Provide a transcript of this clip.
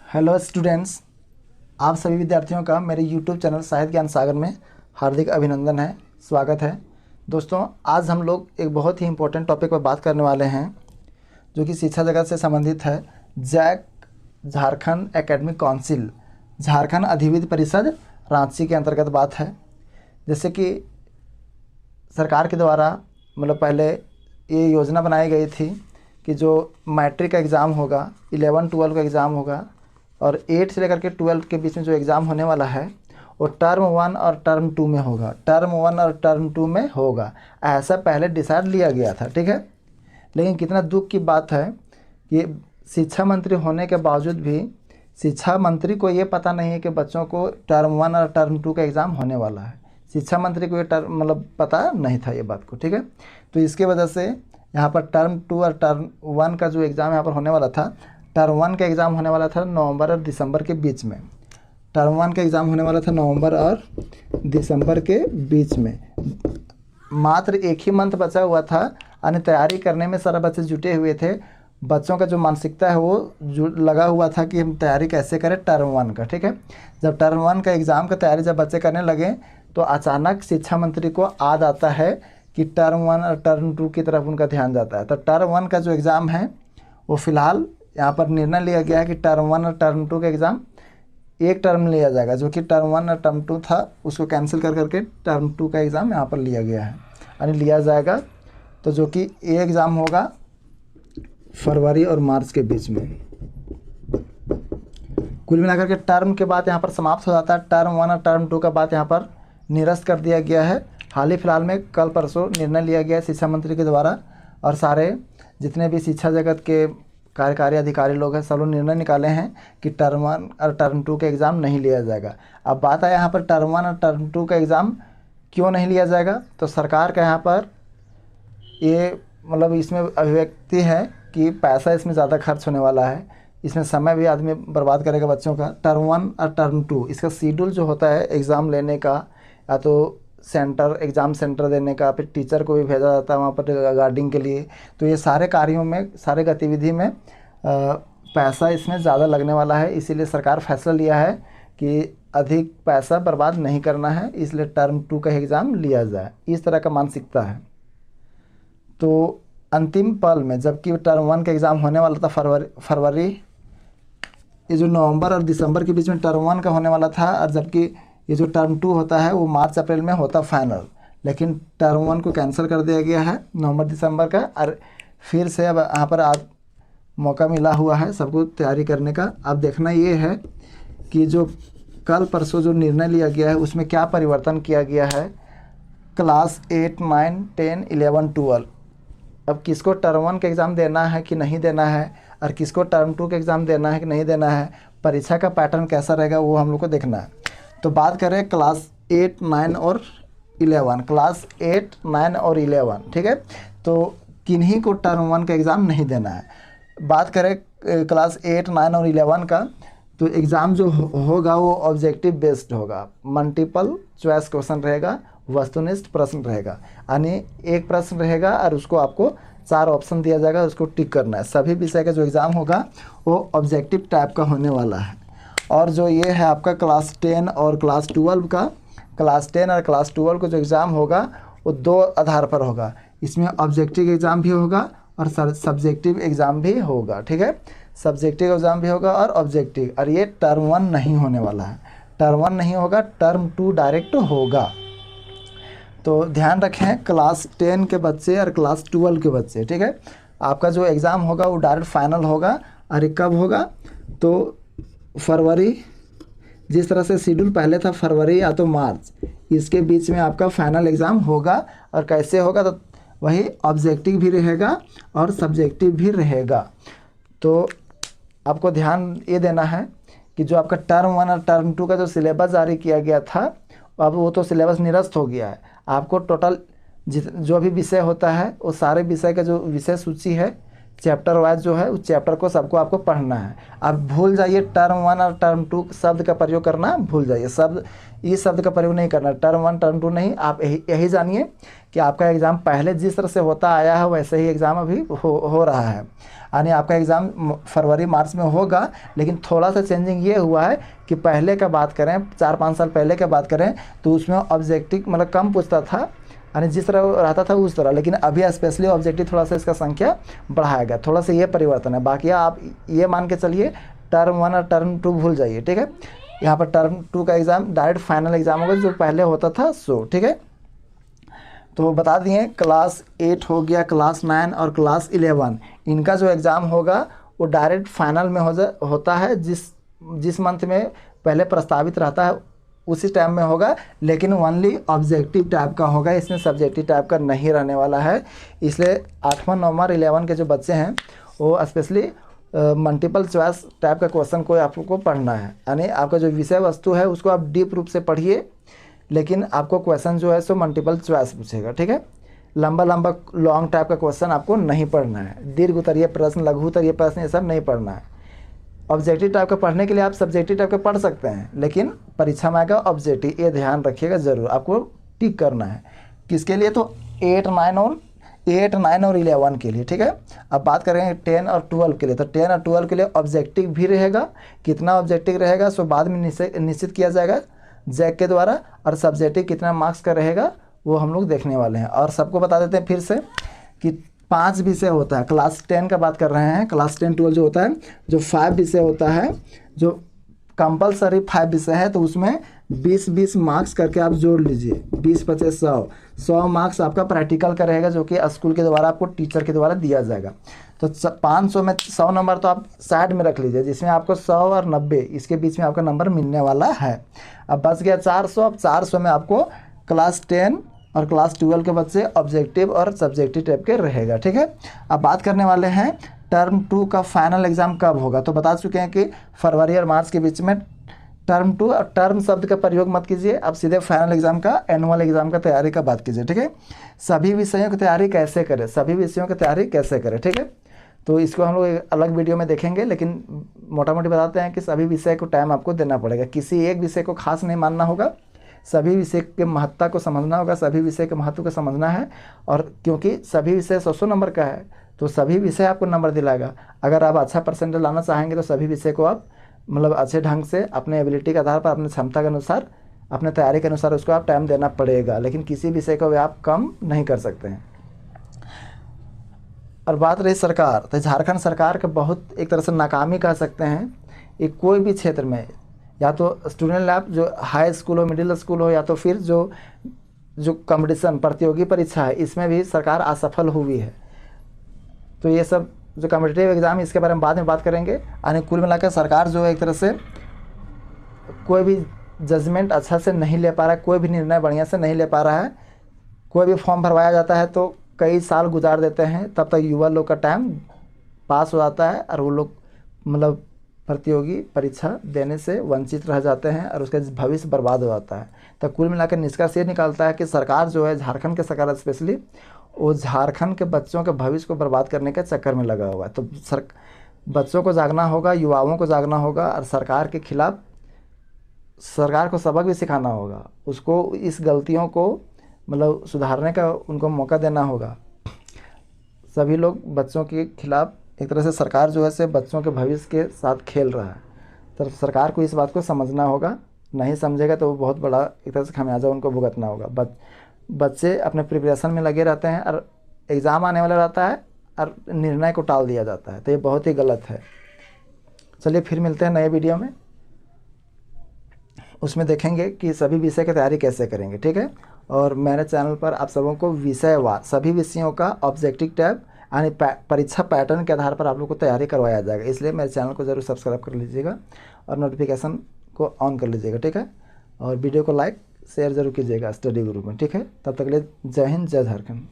Hello students, आप सभी विद्यार्थियों का मेरे यूट्यूब चैनल साहित्य ज्ञान सागर में हार्दिक अभिनंदन है, स्वागत है। दोस्तों, आज हम लोग एक बहुत ही इम्पोर्टेंट टॉपिक पर बात करने वाले हैं जो कि शिक्षा जगत से संबंधित है। JAC Jharkhand academic council, Jharkhand अधिविद्य परिषद रांची के अंतर्गत बात है। जैसे कि सरकार के द्वारा पहले ये योजना बनाई गई थी कि जो मैट्रिक का एग्ज़ाम होगा, 11-12 का एग्ज़ाम होगा और 8 से लेकर के 12 के बीच में जो एग्ज़ाम होने वाला है वो टर्म 1 और टर्म 2 में होगा। टर्म 1 और टर्म 2 में होगा, ऐसा पहले डिसाइड लिया गया था, ठीक है। लेकिन कितना दुख की बात है कि शिक्षा मंत्री होने के बावजूद भी शिक्षा मंत्री को ये पता नहीं है कि बच्चों को टर्म 1 और टर्म 2 का एग्ज़ाम होने वाला है। शिक्षा मंत्री को ये पता नहीं था ये बात को, ठीक है। तो इसके वजह से यहाँ पर टर्म 2 और टर्म 1 का जो एग्ज़ाम यहाँ पर होने वाला था, टर्म 1 का एग्ज़ाम होने वाला था नवंबर और दिसंबर के बीच में। टर्म 1 का एग्ज़ाम होने वाला था नवंबर और दिसंबर के बीच में। मात्र एक ही मंथ बचा हुआ था, यानी तैयारी करने में सारे बच्चे जुटे हुए थे। बच्चों का जो मानसिकता है वो लगा हुआ था कि हम तैयारी कैसे करें टर्म 1 का, ठीक है। जब टर्म 1 का एग्ज़ाम का तैयारी जब बच्चे करने लगे तो अचानक शिक्षा मंत्री को याद आता है कि टर्म 1 और टर्म 2 की तरफ उनका ध्यान जाता है। तो टर्म 1 का जो एग्ज़ाम है वो फ़िलहाल यहाँ पर निर्णय लिया गया है कि टर्म 1 और टर्म 2 का एग्ज़ाम एक टर्म लिया जाएगा। जो कि टर्म 1 और टर्म 2 था उसको कैंसिल कर करके टर्म 2 का एग्ज़ाम यहाँ पर लिया गया है, यानी लिया जाएगा। तो जो कि ये एग्ज़ाम होगा फरवरी और मार्च के बीच में। कुल मिलाकर के टर्म के बाद यहाँ पर समाप्त हो जाता है। टर्म 1 और टर्म 2 का बात यहाँ पर निरस्त कर दिया गया है। हाल ही फिलहाल में कल परसों निर्णय लिया गया है शिक्षा मंत्री के द्वारा, और सारे जितने भी शिक्षा जगत के कार्यकारी अधिकारी लोग हैं सब लोग निर्णय निकाले हैं कि टर्म 1 और टर्म 2 का एग्ज़ाम नहीं लिया जाएगा। अब बात है यहाँ पर टर्म 1 और टर्म 2 का एग्ज़ाम क्यों नहीं लिया जाएगा। तो सरकार का यहाँ पर ये इसमें अभिव्यक्ति है कि पैसा इसमें ज़्यादा खर्च होने वाला है, इसमें समय भी आदमी बर्बाद करेगा बच्चों का। टर्म 1 और टर्म 2 इसका शेड्यूल जो होता है एग्ज़ाम लेने का, या तो एग्ज़ाम सेंटर देने का, फिर टीचर को भी भेजा जाता है वहाँ पर गार्डिंग के लिए। तो ये सारे कार्यों में, सारे गतिविधि में पैसा इसमें ज़्यादा लगने वाला है। इसीलिए सरकार फैसला लिया है कि अधिक पैसा बर्बाद नहीं करना है, इसलिए टर्म 2 का एग्ज़ाम लिया जाए। इस तरह का मानसिकता है। तो अंतिम पल में, जबकि टर्म 1 का एग्ज़ाम होने वाला था फरवरी, ये जो नवंबर और दिसंबर के बीच में टर्म 1 का होने वाला था, और जबकि ये जो टर्म 2 होता है वो मार्च अप्रैल में होता फाइनल। लेकिन टर्म 1 को कैंसिल कर दिया गया है नवंबर दिसंबर का, और फिर से अब यहाँ पर आज मौका मिला हुआ है सबको तैयारी करने का। अब देखना ये है कि जो कल परसों जो निर्णय लिया गया है उसमें क्या परिवर्तन किया गया है। क्लास 8, 9, 10, 11, 12 अब किसको टर्म 1 का एग्ज़ाम देना है कि नहीं देना है, और किसको टर्म 2 का एग्ज़ाम देना है कि नहीं देना है, परीक्षा का पैटर्न कैसा रहेगा वो हम लोग को देखना है। तो बात करें क्लास 8, 9 और 11, क्लास 8, 9 और 11, ठीक है। तो किन्हीं को टर्म 1 का एग्ज़ाम नहीं देना है। बात करें क्लास 8, 9 और 11 का, तो एग्ज़ाम जो होगा वो ऑब्जेक्टिव बेस्ड होगा, मल्टीपल चॉइस क्वेश्चन रहेगा, वस्तुनिष्ठ प्रश्न रहेगा। यानी एक प्रश्न रहेगा और उसको आपको 4 ऑप्शन दिया जाएगा, उसको टिक करना है। सभी विषय का जो एग्ज़ाम होगा वो ऑब्जेक्टिव टाइप का होने वाला है। और जो ये है आपका क्लास 10 और क्लास 12 का, क्लास 10 और क्लास 12 का जो एग्ज़ाम होगा वो 2 आधार पर होगा। इसमें ऑब्जेक्टिव एग्ज़ाम भी होगा और सब्जेक्टिव एग्ज़ाम भी होगा, ठीक है। सब्जेक्टिव एग्ज़ाम भी होगा और ऑब्जेक्टिव, और ये टर्म 1 नहीं होने वाला है। टर्म 1 नहीं होगा, टर्म 2 डायरेक्ट होगा। तो ध्यान रखें, क्लास 10 के बच्चे और क्लास 12 के बच्चे, ठीक है। आपका जो एग्ज़ाम होगा वो डायरेक्ट फाइनल होगा, और ये कब होगा तो फरवरी, जिस तरह से शेड्यूल पहले था फरवरी या तो मार्च, इसके बीच में आपका फाइनल एग्ज़ाम होगा। और कैसे होगा तो वही ऑब्जेक्टिव भी रहेगा और सब्जेक्टिव भी रहेगा। तो आपको ध्यान ये देना है कि जो आपका टर्म 1 और टर्म 2 का जो सिलेबस जारी किया गया था, अब वो तो सिलेबस निरस्त हो गया है। आपको टोटल जो भी विषय होता है वो सारे विषय का जो विषय सूची है चैप्टर वाइज जो है उस चैप्टर को सबको आपको पढ़ना है। आप भूल जाइए टर्म 1 और टर्म 2 शब्द का प्रयोग करना भूल जाइए, इस शब्द का प्रयोग नहीं करना, टर्म 1 टर्म 2 नहीं। आप यही जानिए कि आपका एग्ज़ाम पहले जिस तरह से होता आया है वैसे ही एग्ज़ाम अभी हो रहा है, यानी आपका एग्ज़ाम फरवरी मार्च में होगा, लेकिन थोड़ा सा चेंजिंग ये हुआ है कि पहले का बात करें 4-5 साल पहले का बात करें तो उसमें ऑब्जेक्टिव मतलब कम पूछता था, यानी जिस तरह रहता था उस तरह, लेकिन अभी स्पेशली ऑब्जेक्टिव थोड़ा सा इसका संख्या बढ़ाया गया, थोड़ा सा ये परिवर्तन है। बाकी आप ये मान के चलिए टर्म 1 और टर्म 2 भूल जाइए, ठीक है। यहाँ पर टर्म 2 का एग्ज़ाम डायरेक्ट फाइनल एग्ज़ाम होगा जो पहले होता था सो, ठीक है। तो बता दिए क्लास 8 हो गया, क्लास 9 और क्लास 11 इनका जो एग्ज़ाम होगा वो डायरेक्ट फाइनल में होता है, जिस मंथ में पहले प्रस्तावित रहता है उसी टाइम में होगा, लेकिन ओनली ऑब्जेक्टिव टाइप का होगा, इसमें सब्जेक्टिव टाइप का नहीं रहने वाला है। इसलिए 8वां 9वां 11 के जो बच्चे हैं वो स्पेशली मल्टीपल चॉइस टाइप का क्वेश्चन को आपको पढ़ना है, यानी आपका जो विषय वस्तु है उसको आप डीप रूप से पढ़िए, लेकिन आपको क्वेश्चन जो है सो मल्टीपल चॉइस पूछेगा, ठीक है। लंबा लॉन्ग टाइप का क्वेश्चन आपको नहीं पढ़ना है, दीर्घ उत्तरीय प्रश्न, लघु उत्तरीय प्रश्न ये सब नहीं पढ़ना है। ऑब्जेक्टिव टाइप का पढ़ने के लिए आप सब्जेक्टिव टाइप का पढ़ सकते हैं, लेकिन परीक्षा में आएगा ऑब्जेक्टिव, ये ध्यान रखिएगा ज़रूर, आपको टिक करना है। किसके लिए? तो 8, 9 और 11 के लिए, ठीक है। अब बात करेंगे 10 और 12 के लिए, तो 10 और 12 के लिए ऑब्जेक्टिव भी रहेगा, कितना ऑब्जेक्टिव रहेगा सो बाद में निश्चित किया जाएगा जैक के द्वारा, और सब्जेक्टिव कितना मार्क्स का रहेगा वो हम लोग देखने वाले हैं। और सबको बता देते हैं फिर से कि 5 विषय होता है, क्लास 10 का बात कर रहे हैं, क्लास 10 12 जो होता है, जो 5 विषय होता है, जो कंपलसरी 5 विषय है, तो उसमें 20-20 मार्क्स करके आप जोड़ लीजिए, 20-25 100 मार्क्स आपका प्रैक्टिकल का रहेगा, जो कि स्कूल के द्वारा आपको टीचर के द्वारा दिया जाएगा। तो 500 में 100 नंबर तो आप साइड में रख लीजिए, जिसमें आपको 100 और 90 इसके बीच में आपका नंबर मिलने वाला है। अब बच गया 400, अब 400 में आपको क्लास 10 और क्लास 12 के बच्चे ऑब्जेक्टिव और सब्जेक्टिव टाइप के रहेगा, ठीक है। अब बात करने वाले हैं टर्म 2 का फाइनल एग्ज़ाम कब होगा, तो बता चुके हैं कि फरवरी और मार्च के बीच में टर्म 2, और टर्म शब्द का प्रयोग मत कीजिए, अब सीधे फाइनल एग्ज़ाम का एनुअल एग्ज़ाम का तैयारी का बात कीजिए, ठीक है। सभी विषयों की तैयारी कैसे करें, सभी विषयों की तैयारी कैसे करें, ठीक है। तो इसको हम लोग एक अलग वीडियो में देखेंगे, लेकिन मोटा मोटी बताते हैं कि सभी विषय को टाइम आपको देना पड़ेगा, किसी एक विषय को खास नहीं मानना होगा, सभी विषय के महत्ता को समझना होगा, सभी विषय के महत्व को समझना है। और क्योंकि सभी विषय 100 नंबर का है तो सभी विषय आपको नंबर दिलाएगा। अगर आप अच्छा परसेंटेज लाना चाहेंगे तो सभी विषय को आप मतलब अच्छे ढंग से अपने एबिलिटी के आधार पर, अपने क्षमता के अनुसार, अपने तैयारी के अनुसार उसको आप टाइम देना पड़ेगा, लेकिन किसी विषय को भी आप कम नहीं कर सकते हैं। और बात रही सरकार, तो झारखंड सरकार का बहुत एक तरह से नाकामी कह सकते हैं, एक कोई भी क्षेत्र में, या तो स्टूडेंट लैब जो हाई स्कूल हो, मिडिल स्कूल हो, या तो फिर जो कंपटीशन प्रतियोगी परीक्षा है, इसमें भी सरकार असफल हुई है। तो ये सब जो कॉम्पिटिटिव एग्ज़ाम, इसके बारे में बाद में बात करेंगे। यानी कुल मिलाकर सरकार जो है एक तरह से कोई भी जजमेंट अच्छा से नहीं ले पा रहा है, कोई भी निर्णय बढ़िया से नहीं ले पा रहा है। कोई भी फॉर्म भरवाया जाता है तो कई साल गुजार देते हैं, तब तक युवा लोग का टाइम पास हो जाता है और वो लोग मतलब प्रतियोगी परीक्षा देने से वंचित रह जाते हैं और उसका भविष्य बर्बाद हो जाता है। तो कुल मिलाकर निष्कर्ष ये निकालता है कि सरकार जो है, झारखंड के सरकार स्पेशली, वो झारखंड के बच्चों के भविष्य को बर्बाद करने के चक्कर में लगा हुआ है। तो बच्चों को जागना होगा, युवाओं को जागना होगा, और सरकार के खिलाफ सरकार को सबक भी सिखाना होगा, उसको इस गलतियों को मतलब सुधारने का उनको मौका देना होगा। सभी लोग बच्चों के खिलाफ, एक तरह से सरकार जो है से बच्चों के भविष्य के साथ खेल रहा है, तो सरकार को इस बात को समझना होगा। नहीं समझेगा तो वो बहुत बड़ा एक तरह से खामियाजा उनको भुगतना होगा। बच्चे अपने प्रिपरेशन में लगे रहते हैं और एग्ज़ाम आने वाला रहता है और निर्णय को टाल दिया जाता है, तो ये बहुत ही गलत है। चलिए फिर मिलते हैं नए वीडियो में, उसमें देखेंगे कि सभी विषय की तैयारी कैसे करेंगे, ठीक है। और मेरे चैनल पर आप सबों को विषयवार सभी विषयों का ऑब्जेक्टिव टाइप यानी परीक्षा पैटर्न के आधार पर आप लोग को तैयारी करवाया जाएगा। इसलिए मेरे चैनल को ज़रूर सब्सक्राइब कर लीजिएगा और नोटिफिकेशन को ऑन कर लीजिएगा, ठीक है। और वीडियो को लाइक शेयर ज़रूर कीजिएगा स्टडी ग्रुप में, ठीक है। तब तक के लिए जय हिंद, जय झारखंड।